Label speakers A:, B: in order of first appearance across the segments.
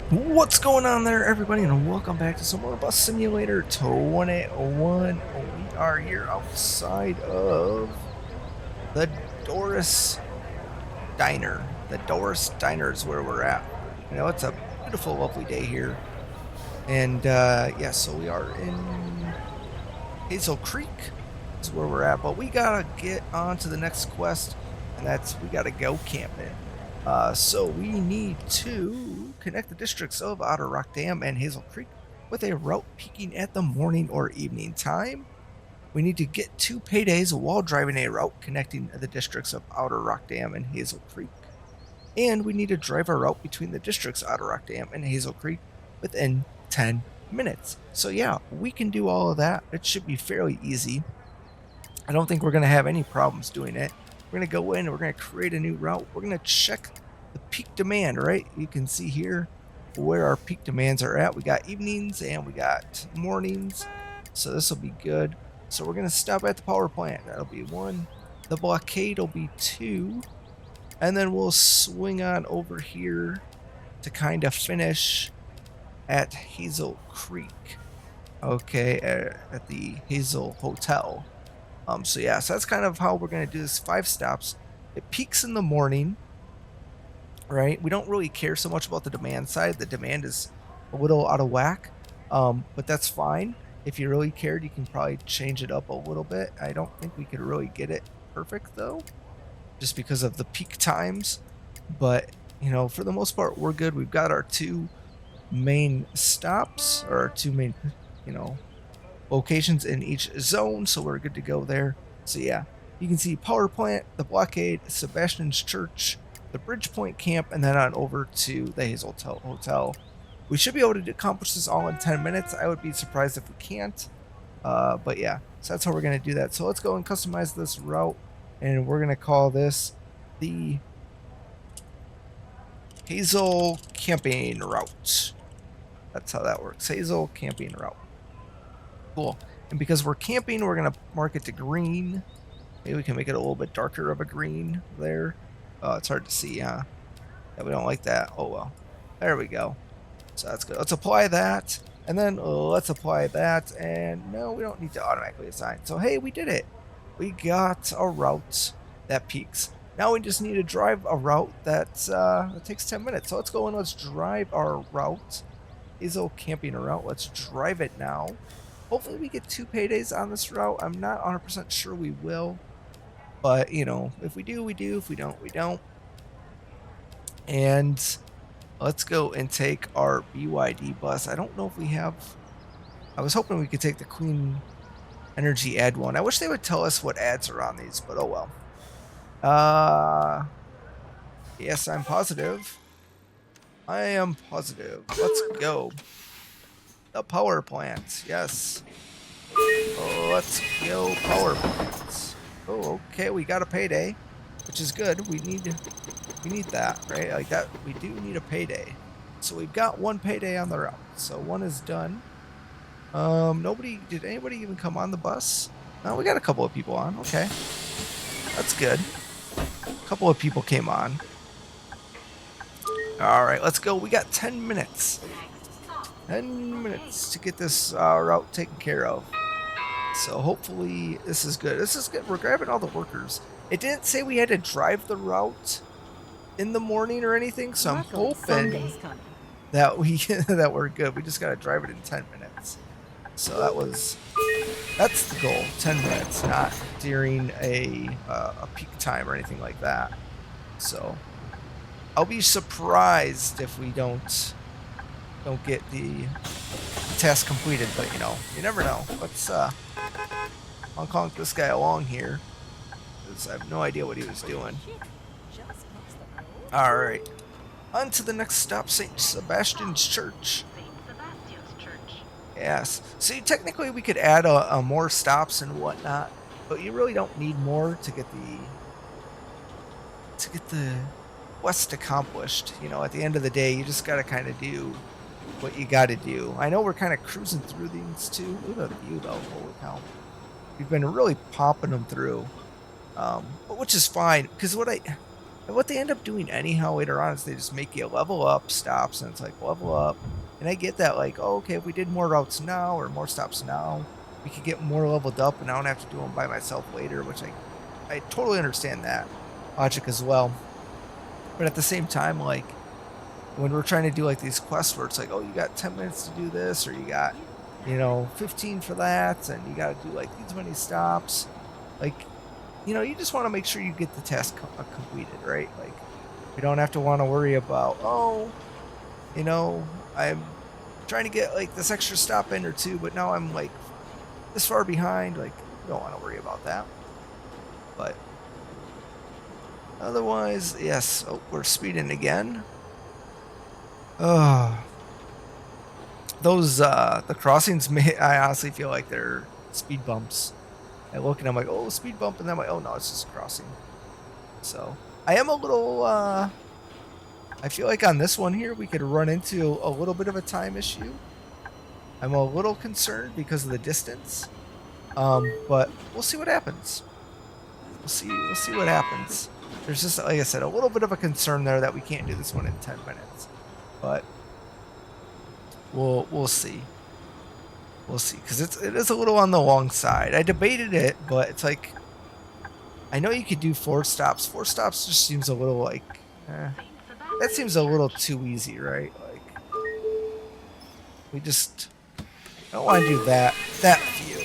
A: What's going on there, everybody, and welcome back to some more Bus Simulator 21. We are here outside of the Doris Diner. The Doris Diner is where we're at. You know, it's a beautiful, lovely day here. And, yeah, so we are in Hazel Creek is where we're at. But we gotta get on to the next quest, and that's we gotta go camping. So we need to connect the districts of Otter Rock Dam and Hazel Creek with a route peaking at the morning or evening time. We need to get 2 paydays while driving a route connecting the districts of Outer Rock Dam and Hazel Creek. And we need to drive a route between the districts Otter Rock Dam and Hazel Creek within 10 minutes. So yeah, we can do all of that. It should be fairly easy. I don't think we're going to have any problems doing it. We're going to go in and we're going to create a new route. We're going to check the peak demand, right? You can see here where our peak demands are at. We got evenings and we got mornings. So this will be good. So we're going to stop at the power plant. That'll be 1. The blockade will be 2. And then we'll swing on over here to kind of finish at Hazel Creek. Okay, at the Hazel Hotel. So yeah, so that's kind of how we're going to do this. 5 stops. It peaks in the morning, right? We don't really care so much about the demand side. The demand is a little out of whack, but that's fine. If you really cared, you can probably change it up a little bit. I don't think we could really get it perfect though, just because of the peak times. But, you know, for the most part, we're good. We've got our 2 main stops, or our 2 main, you know, locations in each zone, so we're good to go there. So yeah, you can see power plant, the blockade, Sebastian's Church, the Bridgepoint camp, and then on over to the Hazel Hotel. We should be able to accomplish this all in 10 minutes. I would be surprised if we can't. But yeah, so that's how we're going to do that. So let's go and customize this route, and we're going to call this the Hazel Camping Route. That's how that works. Hazel Camping Route. Cool. And because we're camping, we're going to mark it to green. Maybe we can make it a little bit darker of a green there. It's hard to see, huh? Yeah, we don't like that. Oh, well. There we go. So that's good. Let's apply that. And then let's apply that. And no, we don't need to automatically assign. So, hey, we did it. We got a route that peaks. Now we just need to drive a route that takes 10 minutes. So let's go and let's drive our route. Hazel Camping route. Let's drive it now. Hopefully we get 2 paydays on this route. I'm not 100% sure we will. But, you know, if we do, we do. If we don't, we don't. And let's go and take our BYD bus. I don't know if we have... I was hoping we could take the Clean Energy ad one. I wish they would tell us what ads are on these, but oh well. Yes, I'm positive. I am positive. Let's go. The power plant, yes. Oh, let's go power plants. Oh, okay, we got a payday, which is good. We need that, right? Like that, we do need a payday. So we've got 1 payday on the route. So 1 is done. Did anybody even come on the bus? No, we got a couple of people on. Okay, that's good. A couple of people came on. All right, let's go. We got 10 minutes. 10 minutes to get this route taken care of. So hopefully this is good. This is good. We're grabbing all the workers. It didn't say we had to drive the route in the morning or anything, so I'm hoping that that we're good. We just got to drive it in 10 minutes. So that's the goal. 10 minutes, not during a peak time or anything like that. So I'll be surprised if we don't get the task completed, but you know, you never know. Let's honk honk this guy along here, because I have no idea what he was doing. Alright, on to the next stop, St. Sebastian's Church. Yes, see, technically we could add a more stops and whatnot, but you really don't need more to get the quest accomplished. You know, at the end of the day, you just gotta kind of do what you got to do. I know we're kind of cruising through these too. Look at the view though. Holy cow. We've been really popping them through, but which is fine, because And what they end up doing anyhow later on is they just make you level up stops, and it's like level up. And I get that, like, oh, okay, if we did more routes now or more stops now, we could get more leveled up, and I don't have to do them by myself later, which I totally understand that logic as well. But at the same time, like, when we're trying to do like these quests where it's like, oh, you got 10 minutes to do this, or you got, 15 for that, and you got to do like these many stops, like, you just want to make sure you get the task completed, right? Like, you don't have to want to worry about, oh, I'm trying to get like this extra stop in or two, but now I'm like this far behind. Like, you don't want to worry about that. But otherwise, yes. Oh, we're speeding again. Oh, those the crossings. I honestly feel like they're speed bumps. I look and I'm like, oh, speed bump, and then I'm like, oh no, it's just a crossing. So I am a little. I feel like on this one here we could run into a little bit of a time issue. I'm a little concerned because of the distance, but we'll see what happens. We'll see what happens. There's just, like I said, a little bit of a concern there that we can't do this one in 10 minutes, but we'll see. We'll see, because it is a little on the long side. I debated it, but it's like, I know you could do 4 stops. 4 stops just seems a little like, that seems a little too easy, right? Like, we just don't want to do that few.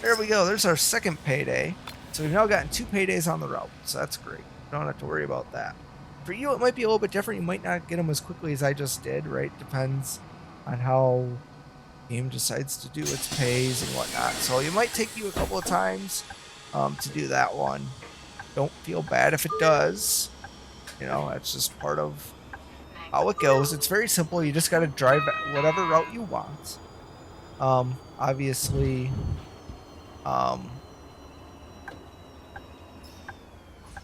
A: There we go. There's our second payday. So we've now gotten 2 paydays on the route. So that's great. Don't have to worry about that. For you, it might be a little bit different. You might not get them as quickly as I just did, right? Depends on how game decides to do its pays and whatnot. So it might take you a couple of times to do that one. Don't feel bad if it does. That's just part of how it goes. It's very simple. You just got to drive whatever route you want. Obviously,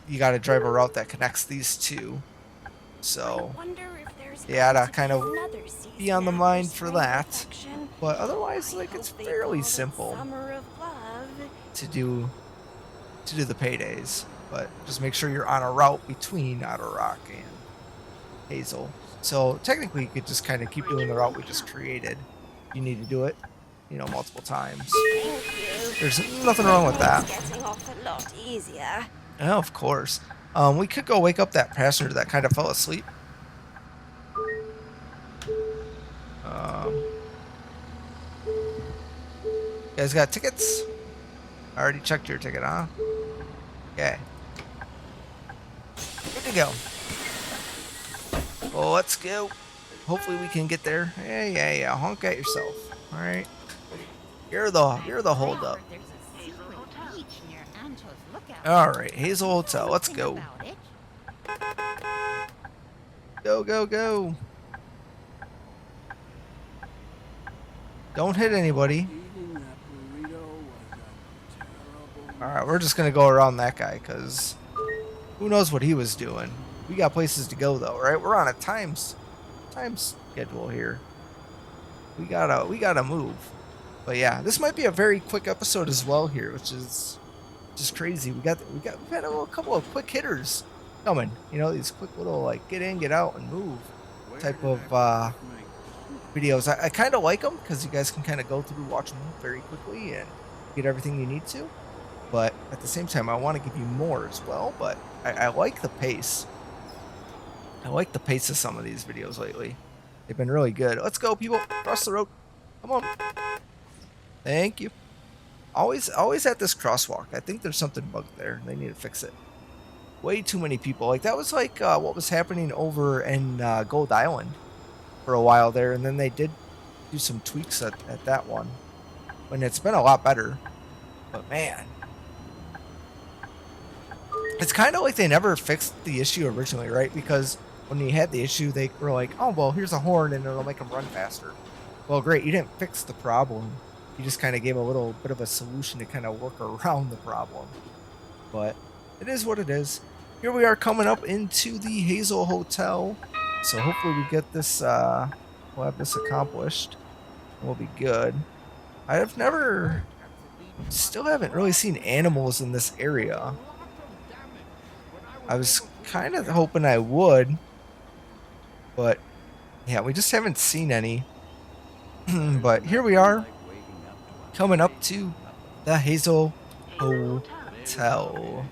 A: you got to drive a route that connects these two. So, yeah, to kind of be on the mind for that. But otherwise, like, it's fairly simple to do the paydays. But just make sure you're on a route between Otter Rock and Hazel. So technically, you could just kind of keep doing the route we just created. You need to do it, multiple times. There's nothing wrong with that.
B: Getting off a lot easier.
A: Oh, of course. We could go wake up that passenger that kind of fell asleep. You guys got tickets? I already checked your ticket, huh? Okay. Good to go. Well, let's go. Hopefully we can get there. Yeah. Honk at yourself. All right. You're the holdup. All right, Hazel Hotel. Let's go. Go. Don't hit anybody. All right, we're just gonna go around that guy because who knows what he was doing. We got places to go though, right? We're on a time schedule here. We gotta move. But yeah, this might be a very quick episode as well here, which is just crazy. We've had a couple of quick hitters coming. These quick little like get in, get out, and move type of videos. I kind of like them because you guys can kind of go through, watch them very quickly, and get everything you need to. But at the same time, I want to give you more as well. But I like the pace. I like the pace of some of these videos lately. They've been really good. Let's go, people. Cross the road. Come on. Thank you. Always at this crosswalk. I think there's something bugged there. They need to fix it. Way too many people. Like, that was like what was happening over in Gold Island for a while there. And then they did do some tweaks at that one. And it's been a lot better. But, man. It's kind of like they never fixed the issue originally, right? Because when you had the issue, they were like, oh, well, here's a horn and it'll make them run faster. Well, great. You didn't fix the problem. You just kind of gave a little bit of a solution to kind of work around the problem. But it is what it is. Here we are coming up into the Hazel Hotel. So hopefully we get this, we'll have this accomplished. We'll be good. Still haven't really seen animals in this area. I was kind of hoping I would, but yeah, we just haven't seen any. But here we are, coming up to the Hazel Hotel.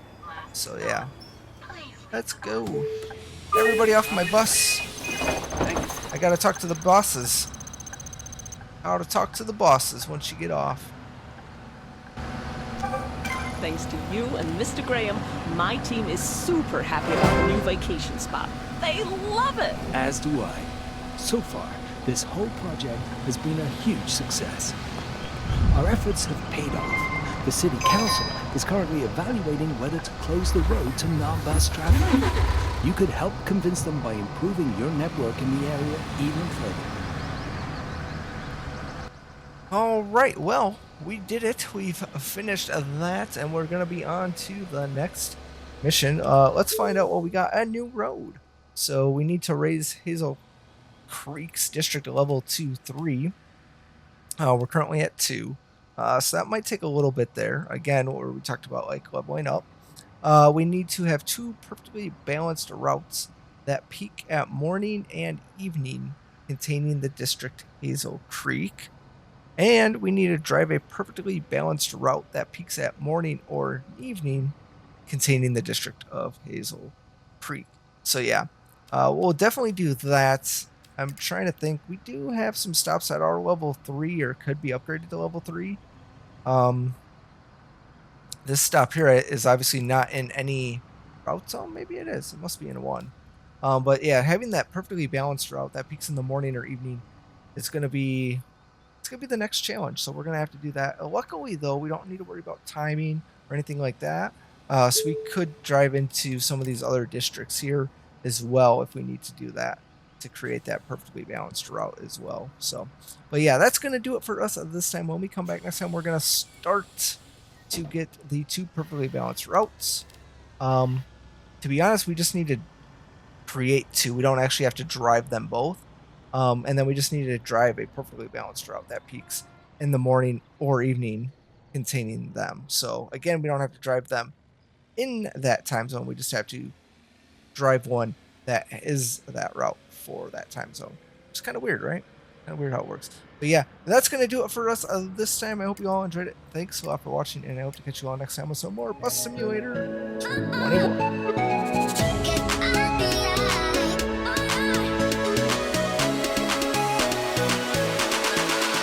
A: So yeah, let's go. Everybody off my bus. I gotta talk to the bosses. How to talk to the bosses once you get off.
C: Thanks to you and Mr. Graham, my team is super happy about the new vacation spot. They love it!
D: As do I. So far, this whole project has been a huge success. Our efforts have paid off. The city council is currently evaluating whether to close the road to non-bus traffic. You could help convince them by improving your network in the area even further.
A: All right, well, we did it. We've finished that, and we're gonna be on to the next mission. Let's find out what we got. A new road. So we need to raise Hazel Creek's district level to 3. We're currently at 2. So that might take a little bit there. Again, where we talked about like leveling up. We need to have 2 perfectly balanced routes that peak at morning and evening, containing the district Hazel Creek. And we need to drive a perfectly balanced route that peaks at morning or evening, containing the district of Hazel Creek. So yeah, we'll definitely do that. I'm trying to think. We do have some stops that are level 3 or could be upgraded to level 3. This stop here is obviously not in any route zone. Maybe it is. It must be in 1. But yeah, having that perfectly balanced route that peaks in the morning or evening is going to be the next challenge. So we're going to have to do that. Luckily, though, we don't need to worry about timing or anything like that. So we could drive into some of these other districts here as well if we need to do that to create that perfectly balanced route as well. So, but yeah, that's going to do it for us this time. When we come back next time, we're going to start to get the 2 perfectly balanced routes. To be honest, we just need to create 2. We don't actually have to drive them both. And then we just need to drive a perfectly balanced route that peaks in the morning or evening containing them. So again, we don't have to drive them in that time zone. We just have to drive one that is that route for that time zone. It's kind of weird, right? Kind of weird how it works. But yeah, that's going to do it for us this time. I hope you all enjoyed it. Thanks a lot for watching, and I hope to catch you all next time with some more Bus Simulator 21.